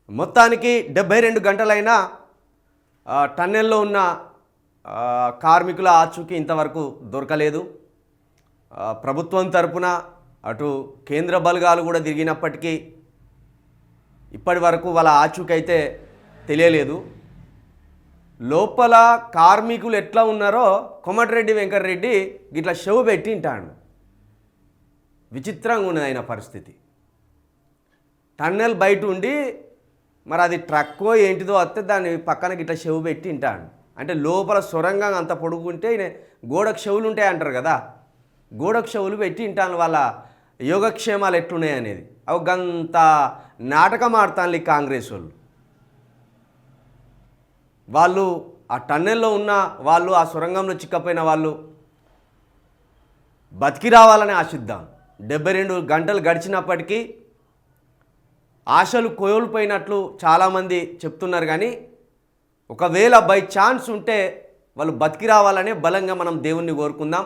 మొత్తానికి 72 గంటలైనా టన్నెల్లో ఉన్న కార్మికుల ఆచూకీ ఇంతవరకు దొరకలేదు. ప్రభుత్వం తరపున అటు కేంద్ర బలగాలు కూడా తిరిగినప్పటికీ ఇప్పటి వరకు వాళ్ళ ఆచూకీ అయితే తెలియలేదు. లోపల కార్మికులు ఎట్లా ఉన్నారో కోమటిరెడ్డి వెంకటరెడ్డి గిట్లా షవ్ పెట్టి ఉంటాడు. విచిత్రంగా ఉన్నది ఆయన పరిస్థితి. టన్నెల్ బయట ఉండి మరి అది ట్రక్కో ఏంటిదో వస్తే దాన్ని పక్కన గిట్లా షవ్ పెట్టి ఉంటాడు. అంటే లోపల సొరంగం అంత పొడుగుంటే గోడకు షవులు ఉంటాయి అంటారు కదా, గోడకు షవులు పెట్టి ఉంటాను. వాళ్ళ యోగక్షేమాలు ఎట్లున్నాయి అనేది అవి గంత నాటకం ఆడతాను ఈ కాంగ్రెస్ వాళ్ళు. ఆ టన్నెల్లో ఉన్న వాళ్ళు, ఆ సొరంగంలో చిక్కపోయిన వాళ్ళు బతికి రావాలని ఆశిద్దాం. 72 గంటలు గడిచినప్పటికీ ఆశలు కోల్పోయినట్లు చాలామంది చెప్తున్నారు. కానీ ఒకవేళ బై ఛాన్స్ ఉంటే వాళ్ళు బతికి రావాలనే బలంగా మనం దేవుణ్ణి కోరుకుందాం.